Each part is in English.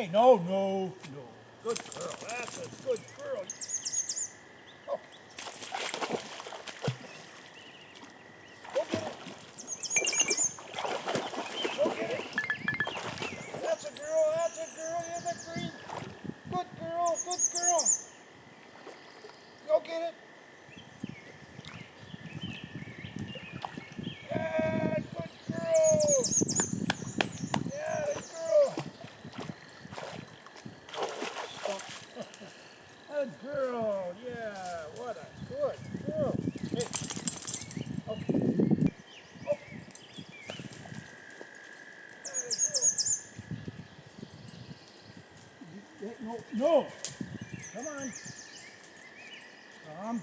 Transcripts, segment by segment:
Hey, no, no, no. Good girl. That's a good girl. Oh. Go get it. Go get it. That's a girl. That's a girl. You're the green. Good girl. Good girl. Go get it. Yeah, good girl. Yeah, good girl. Good girl. Yeah, what a good girl. Hey. Okay. Oh. That girl. No, no. Come on. Come.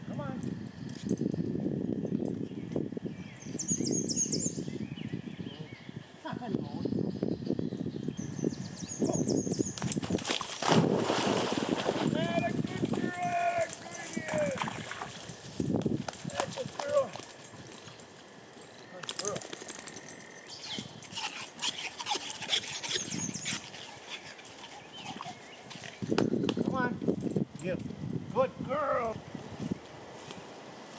Come on. Good girl.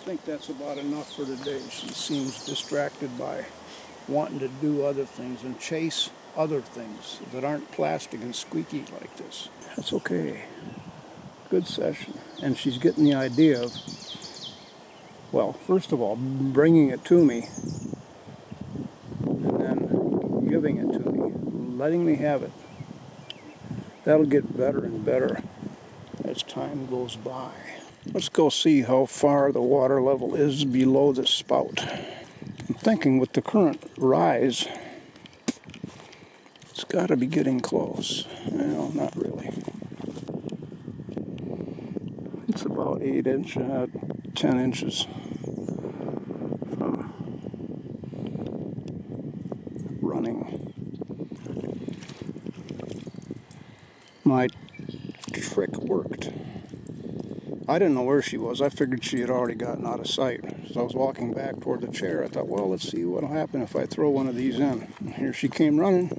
I think that's about enough for today. She seems distracted by wanting to do other things and chase other things that aren't plastic and squeaky like this. That's okay. Good session. And she's getting the idea of, well, first of all, bringing it to me and then giving it to me, letting me have it. That'll get better and better as time goes by. Let's go see how far the water level is below the spout. I'm thinking with the current rise, it's got to be getting close. Well, not really. It's about 10 inches from running. My trick worked. I didn't know where she was. I figured she had already gotten out of sight. So I was walking back toward the chair. I thought, well, let's see what'll happen if I throw one of these in. And here she came running.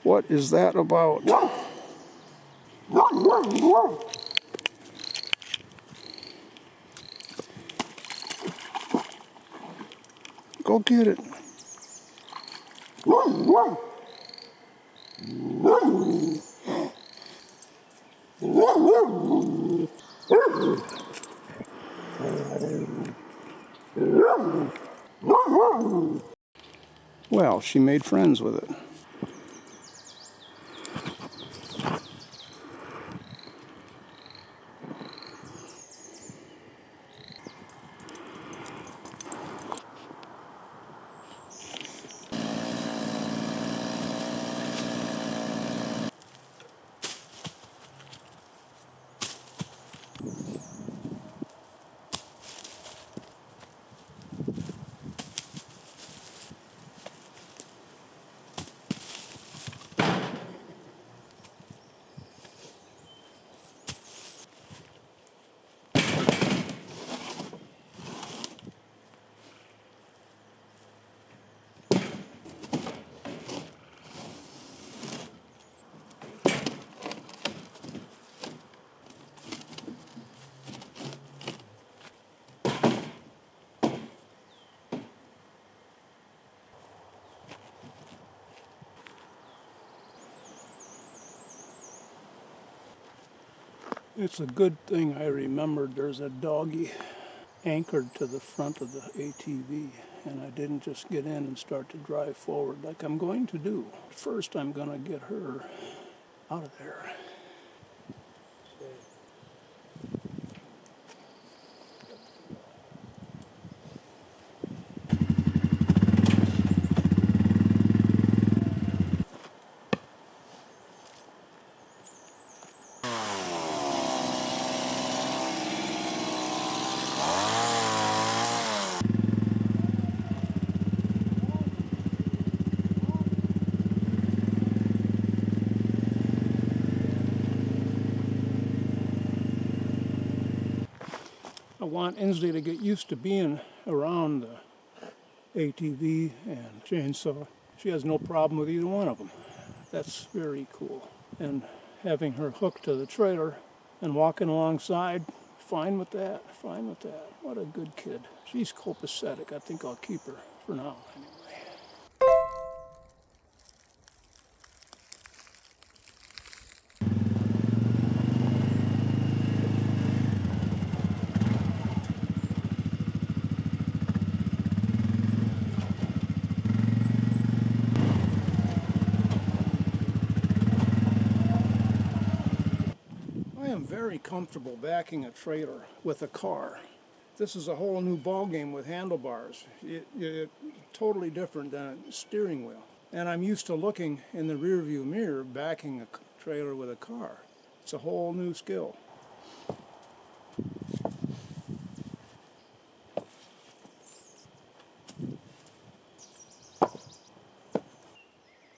What is that about? Go get it. Well, she made friends with it. It's a good thing I remembered there's a doggy anchored to the front of the ATV, and I didn't just get in and start to drive forward like I'm going to do. First, I'm going to get her out of there. I want Insley to get used to being around the ATV and chainsaw. She has no problem with either one of them. That's very cool. And having her hooked to the trailer and walking alongside, fine with that, fine with that. What a good kid. She's copacetic. I think I'll keep her for now anyway. I am very comfortable backing a trailer with a car. This is a whole new ballgame with handlebars. It's totally different than a steering wheel. And I'm used to looking in the rearview mirror backing a trailer with a car. It's a whole new skill.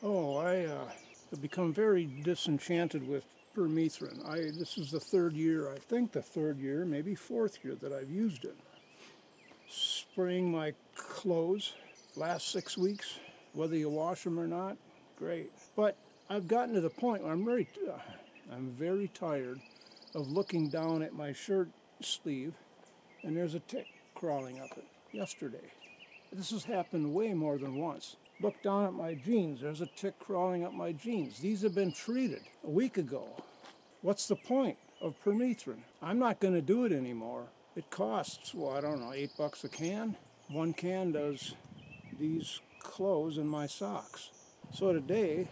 Oh, I have become very disenchanted with Permethrin. This is the third year, I think the third year, maybe fourth year that I've used it. Spraying my clothes last 6 weeks, whether you wash them or not, great. But I've gotten to the point where I'm very tired of looking down at my shirt sleeve and there's a tick crawling up it. Yesterday. This has happened way more than once. Look down at my jeans, there's a tick crawling up my jeans. These have been treated a week ago. What's the point of Permethrin? I'm not going to do it anymore. It costs, well, I don't know, $8 a can? One can does these clothes and my socks. So today,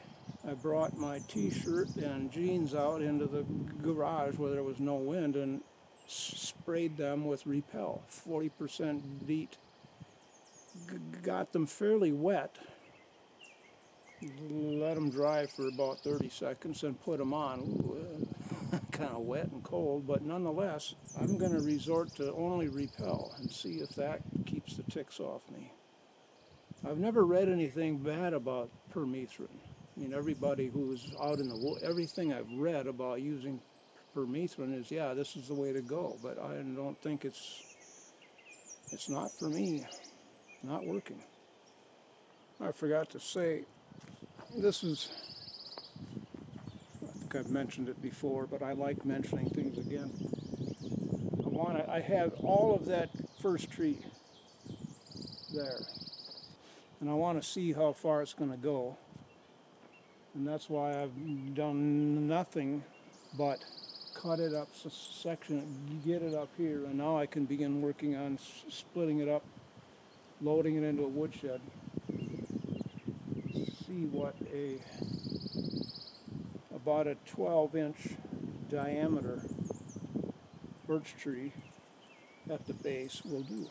I brought my t-shirt and jeans out into the garage where there was no wind and sprayed them with Repel, 40% DEET. Got them fairly wet, let them dry for about 30 seconds and put them on. Kind of wet and cold, but nonetheless, I'm going to resort to only Repel and see if that keeps the ticks off me. I've never read anything bad about Permethrin. I mean, everybody who's out in the woods, everything I've read about using Permethrin is, yeah, this is the way to go, but I don't think it's not for me. Not working. I forgot to say, this is, I think I've mentioned it before, but I like mentioning things again. I have all of that first tree there, and I want to see how far it's going to go, and that's why I've done nothing but cut it up, section it, get it up here, and now I can begin working on splitting it up, loading it into a woodshed. See what about a 12-inch diameter birch tree at the base will do.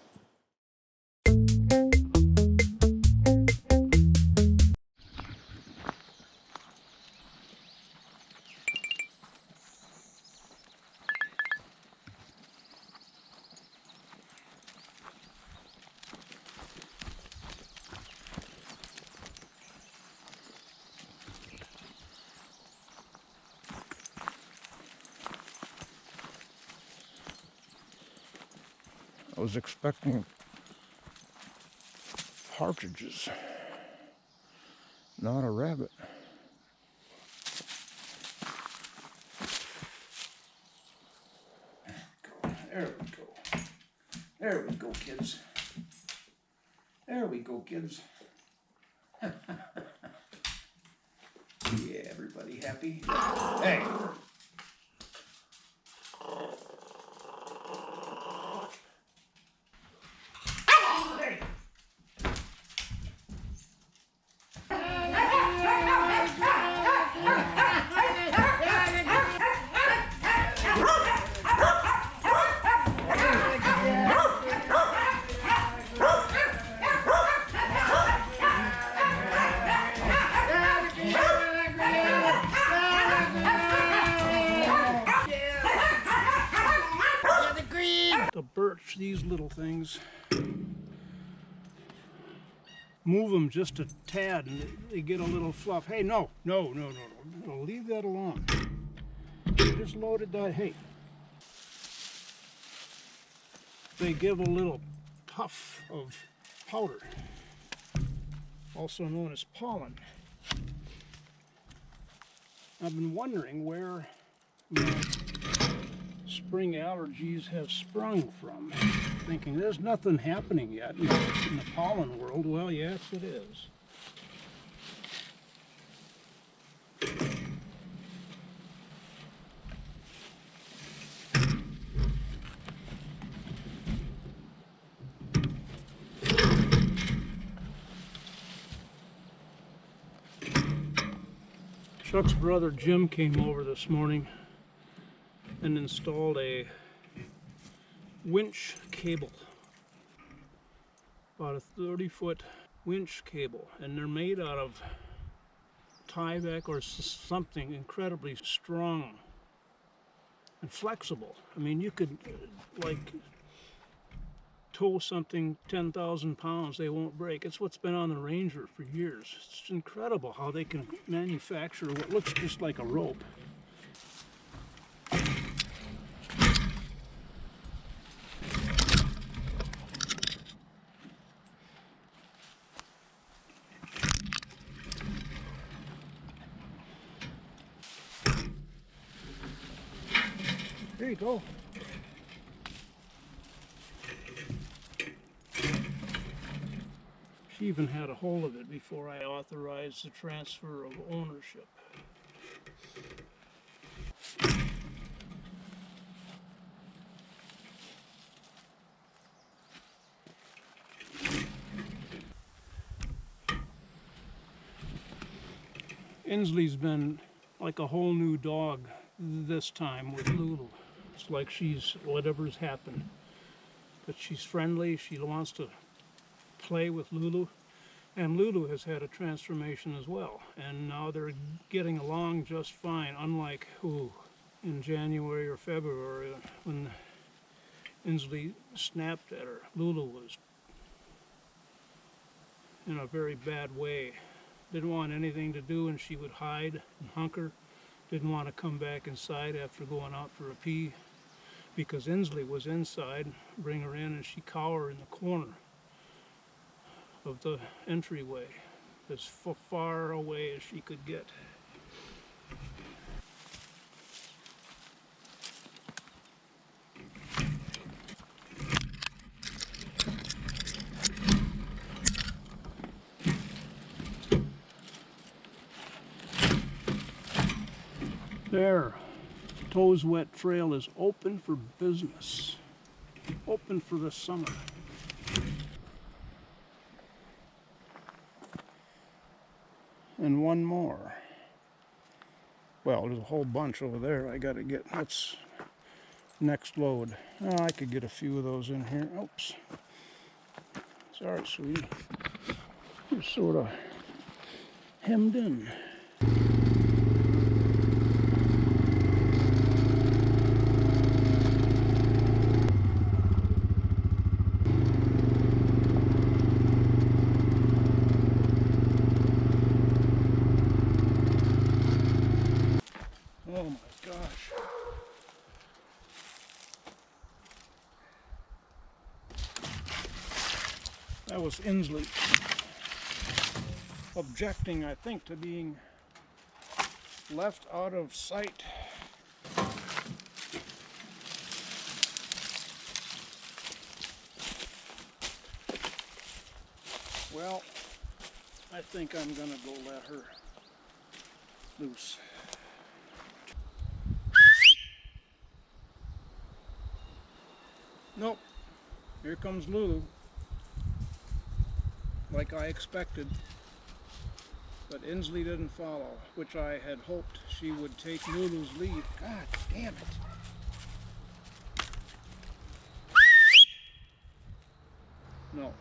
I was expecting partridges, not a rabbit. There we go. There we go, kids. There we go, kids. Yeah, everybody happy? Hey! The birch, these little things, move them just a tad and they get a little fluff. Hey, no, leave that alone. Just loaded that, hey. they give a little puff of powder, also known as pollen. I've been wondering where my spring allergies have sprung from, thinking there's nothing happening yet in the pollen world. Well, yes, it is. Chuck's brother Jim came over this morning and installed a winch cable, about a 30-foot winch cable, and they're made out of Tyvek or something incredibly strong and flexible. I mean, you could like tow something 10,000 pounds, they won't break. It's what's been on the Ranger for years. It's incredible how they can manufacture what looks just like a rope. There you go. She even had a hold of it before I authorized the transfer of ownership. Insley's been like a whole new dog this time with Lulu. It's like she's, whatever's happened. But she's friendly, she wants to play with Lulu. And Lulu has had a transformation as well. And now they're getting along just fine, unlike in January or February when Insley snapped at her. Lulu was in a very bad way. Didn't want anything to do, and she would hide and hunker. Didn't want to come back inside after going out for a pee, because Insley was inside, bring her in, and she'd cower in the corner of the entryway, as far away as she could get. There, Toes Wet Trail is open for business, open for the summer. And one more. Well, there's a whole bunch over there I gotta get. That's next load. Oh, I could get a few of those in here. Oops. Sorry, sweetie. You're sort of hemmed in. Oh my gosh. That was Insley objecting, I think, to being left out of sight. Well, I think I'm gonna go let her loose. Nope, here comes Lulu, like I expected, but Insley didn't follow, which I had hoped she would take Lulu's lead. God damn it. No.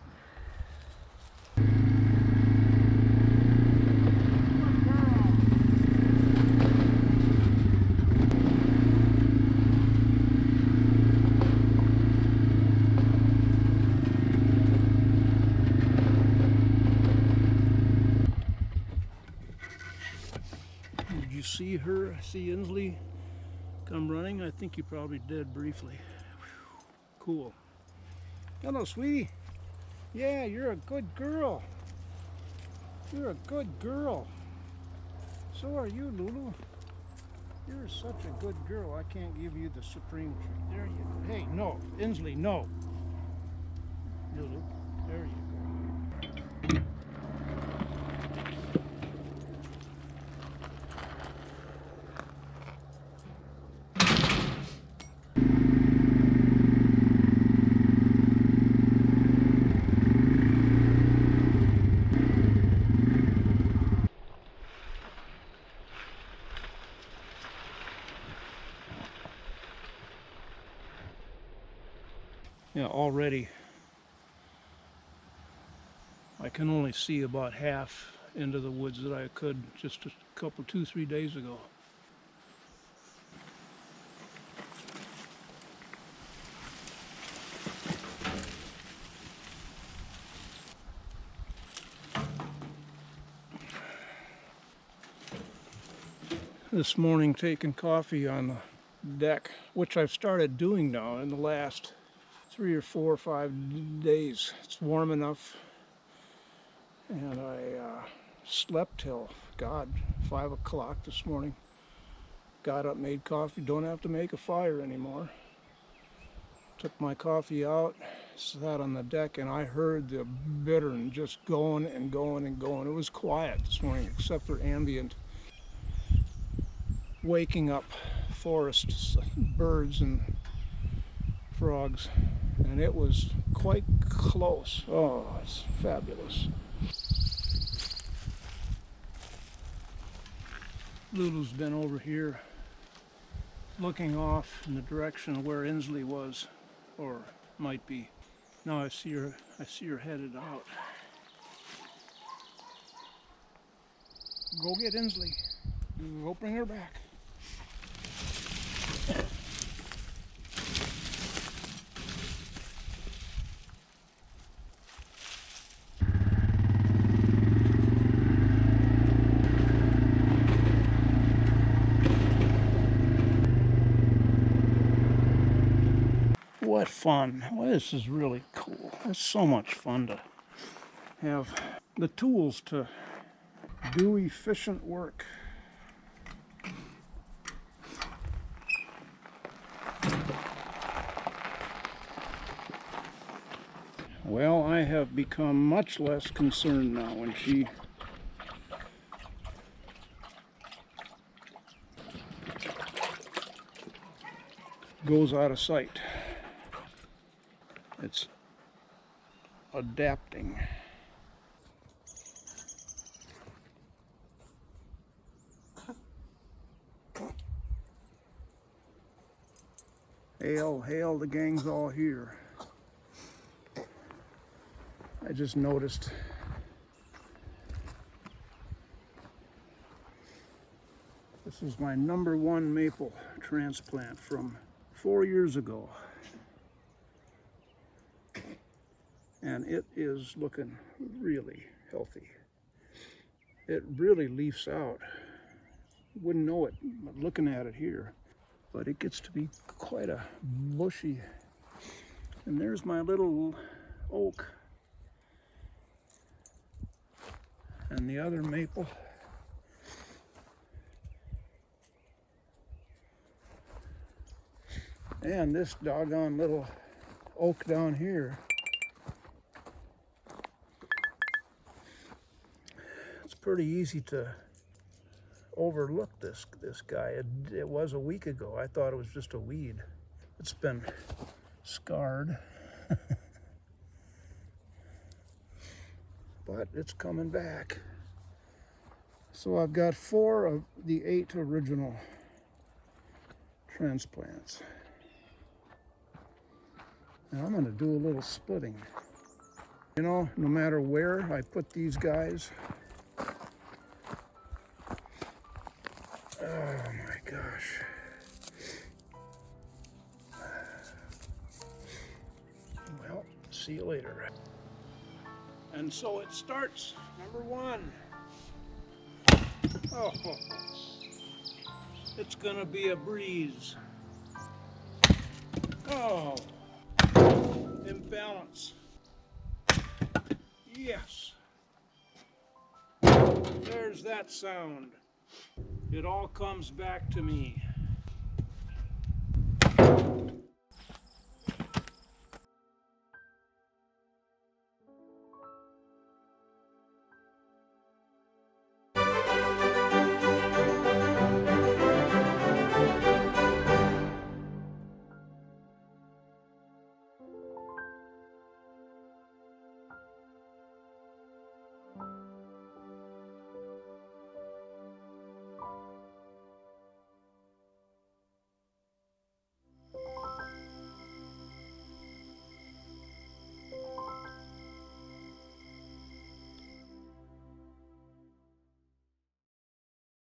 See Insley come running? I think you probably did briefly. Whew. Cool. Hello, sweetie. Yeah, you're a good girl. You're a good girl. So are you, Lulu. You're such a good girl. I can't give you the supreme treat. There you go. Hey, no. Insley, no. Lulu, there you go. Yeah, already I can only see about half into the woods that I could just a couple, 2-3 days ago. This morning taking coffee on the deck, which I've started doing now in the last 3 or 4 or 5 days. It's warm enough, and I slept till, God, 5 o'clock this morning. Got up, made coffee, don't have to make a fire anymore. Took my coffee out, sat on the deck, and I heard the bittern just going and going and going. It was quiet this morning, except for ambient waking up forests, birds and frogs, and it was quite close. Oh, it's fabulous. Lulu's been over here looking off in the direction of where Insley was, or might be. Now I see her headed out. Go get Insley. Go bring her back. What fun. Well, this is really cool. It's so much fun to have the tools to do efficient work. Well, I have become much less concerned now when she goes out of sight. It's adapting. Hail, hail, the gang's all here. I just noticed this is my #1 maple transplant from 4 years ago. And it is looking really healthy. It really leafs out. Wouldn't know it looking at it here, but it gets to be quite a bushy. And there's my little oak and the other maple. And this doggone little oak down here. It's pretty easy to overlook this guy. It was a week ago. I thought it was just a weed. It's been scarred. But it's coming back. So I've got 4 of the 8 original transplants. Now I'm going to do a little splitting. You know, no matter where I put these guys, oh my gosh. Well, see you later. And so it starts, #1. Oh, it's gonna be a breeze. Oh. imbalance. Yes. There's that sound. It all comes back to me.